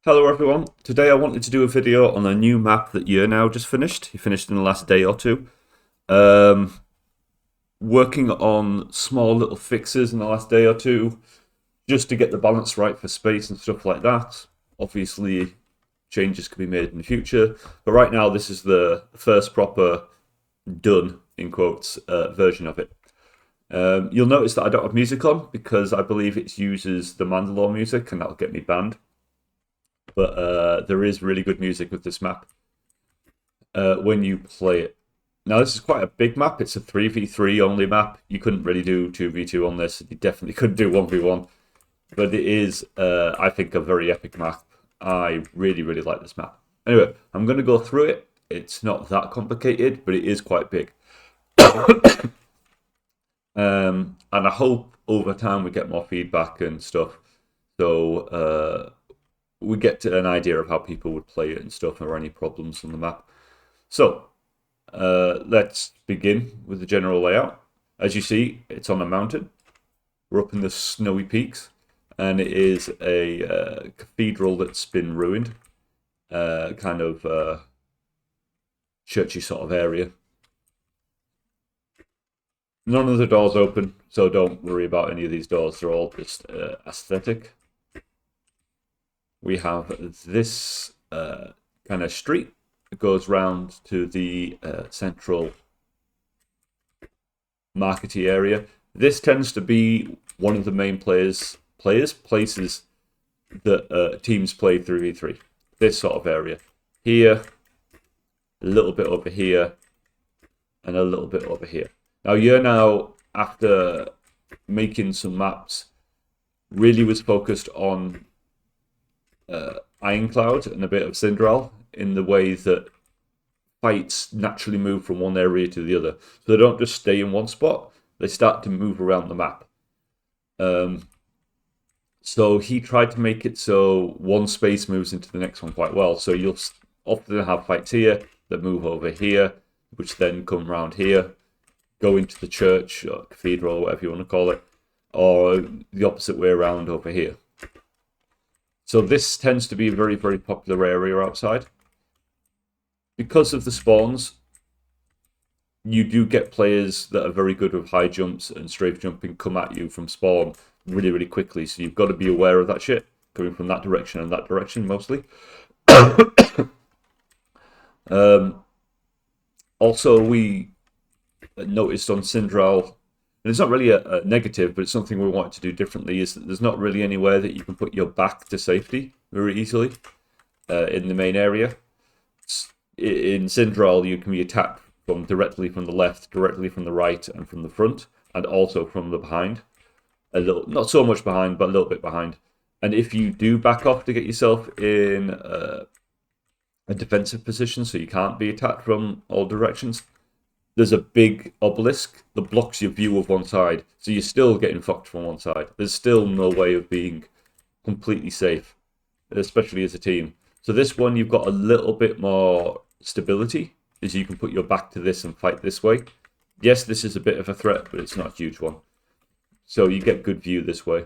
Hello everyone. Today I wanted to do a video on a new map that you're now just finished. You finished in the last day or two. Um, Working on small little fixes in the last day or two, just to get the balance right for space and stuff like that. Obviously, changes can be made in the future, but right now this is the first proper done, in quotes, version of it. You'll notice that I don't have music on because I believe it uses the Mandalore music and that'll get me banned. But there is really good music with this map when you play it. Now, this is quite a big map. It's a 3v3 only map. You couldn't really do 2v2 on this. You definitely couldn't do 1v1. But it is, I think, a very epic map. I really, really like this map. Anyway, I'm going to go through it. It's not that complicated, but it is quite big. And I hope over time we get more feedback and stuff. So we get to an idea of how people would play it and stuff, or any problems on the map. So let's begin with the general layout. As you see, it's on a mountain. We're up in the snowy peaks, and it is a cathedral that's been ruined, kind of churchy sort of area. None of the doors open, so don't worry about any of these doors. They're all just aesthetic. We have this kind of street that goes round to the central markety area. This tends to be one of the main places that teams play 3v3. This sort of area. Here, a little bit over here, and a little bit over here. Now, you're now, after making some maps, really was focused on Ironcloud and a bit of Cinderal in the way that fights naturally move from one area to the other. So they don't just stay in one spot, they start to move around the map. So he tried to make it so one space moves into the next one quite well. So you'll often have fights here that move over here, which then come around here, go into the church or cathedral, or whatever you want to call it, or the opposite way around over here. So this tends to be a very, very popular area outside. Because of the spawns, you do get players that are very good with high jumps and strafe jumping come at you from spawn really, really quickly. So you've got to be aware of that shit, coming from that direction and that direction mostly. Also, we noticed on Cinderal, and it's not really a negative, but it's something we wanted to do differently, is that there's not really anywhere that you can put your back to safety very easily in the main area. In Cinderal, you can be attacked directly from the left, directly from the right, and from the front, and also from the behind. A little, not so much behind, but a little bit behind. And if you do back off to get yourself in a defensive position, so you can't be attacked from all directions, there's a big obelisk that blocks your view of one side, so you're still getting fucked from one side. There's still no way of being completely safe, especially as a team. So this one, you've got a little bit more stability, as you can put your back to this and fight this way. Yes, this is a bit of a threat, but it's not a huge one. So you get good view this way.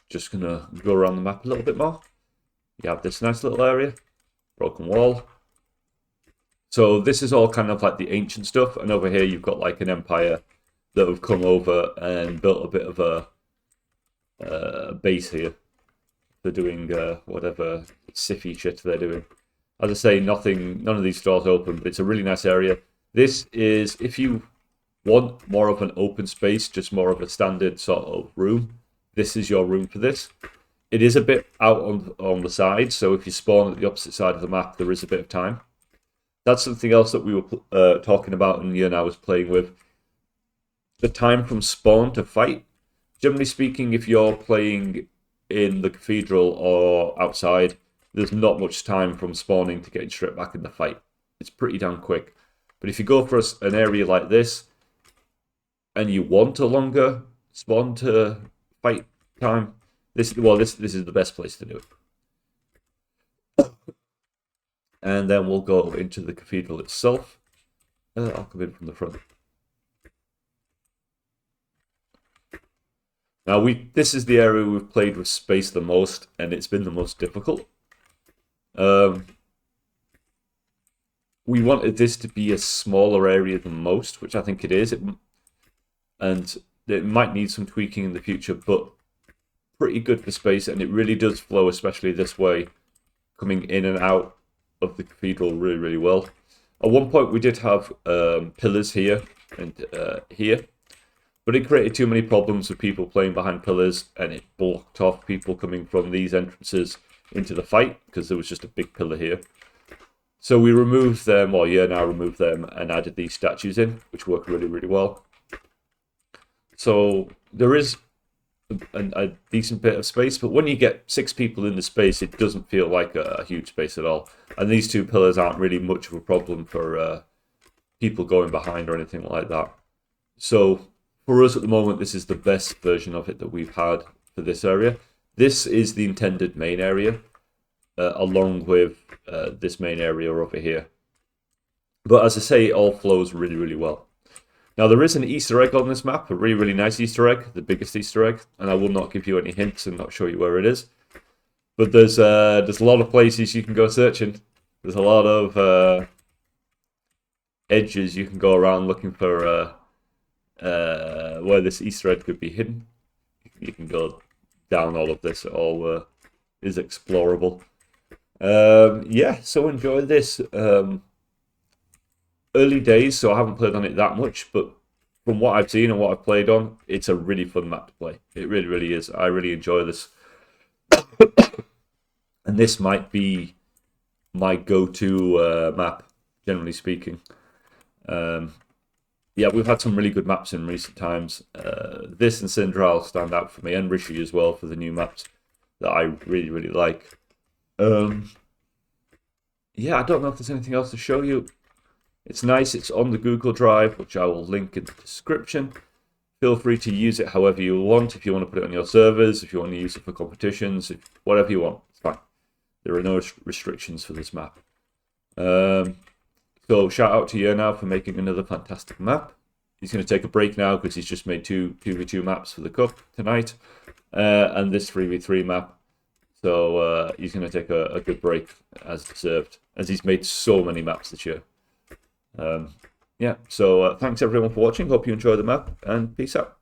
Just gonna go around the map a little bit more. You have this nice little area, broken wall. So this is all kind of like the ancient stuff, and over here you've got like an empire that have come over and built a bit of a base here. They're doing whatever siffy shit they're doing. As I say, none of these stores open, but it's a really nice area. This is, if you want more of an open space, just more of a standard sort of room, this is your room for this. It is a bit out on the side, so if you spawn at the opposite side of the map, there is a bit of time. That's something else that we were talking about and you and I was playing with. The time from spawn to fight. Generally speaking, if you're playing in the cathedral or outside, there's not much time from spawning to getting straight back in the fight. It's pretty damn quick. But if you go for an area like this, and you want a longer spawn to fight time, this is the best place to do it. And then we'll go into the cathedral itself. I'll come in from the front. Now this is the area we've played with space the most, and it's been the most difficult. We wanted this to be a smaller area than most, which I think it is, and it might need some tweaking in the future, but pretty good for space, and it really does flow, especially this way, coming in and out of the cathedral really, really well. At one point we did have pillars here and here, but it created too many problems with people playing behind pillars, and it blocked off people coming from these entrances into the fight, because there was just a big pillar here. So we removed them, well, yeah, now removed them, and added these statues in, which work really, really well. So there is a decent bit of space, but when you get 6 people in the space, it doesn't feel like a huge space at all. And these 2 pillars aren't really much of a problem for people going behind or anything like that. So for us at the moment, this is the best version of it that we've had for this area. This is the intended main area, along with this main area over here. But as I say, it all flows really, really well. Now, there is an Easter egg on this map, a really, really nice Easter egg, the biggest Easter egg, and I will not give you any hints and not show you where it is. But there's a lot of places you can go searching. There's a lot of edges you can go around looking for where this Easter egg could be hidden. You can go down all of this. It all is explorable. Yeah, so enjoy this. Early days, so I haven't played on it that much, but from what I've seen and what I've played on, it's a really fun map to play. It really, really is. I really enjoy this. And this might be my go-to map, generally speaking. Yeah, we've had some really good maps in recent times. This and Sindral stand out for me, and Rishi as well, for the new maps that I really, really like. Yeah, I don't know if there's anything else to show you. It's nice, it's on the Google Drive, which I will link in the description. Feel free to use it however you want. If you want to put it on your servers, if you want to use it for competitions, whatever you want, it's fine. There are no restrictions for this map. So shout out to Yernow for making another fantastic map. He's going to take a break now because he's just made 2v2 maps for the Cup tonight. And this 3v3 map. So he's going to take a good break as deserved, as he's made so many maps this year. Yeah, so thanks everyone for watching. Hope you enjoy the map, and peace out.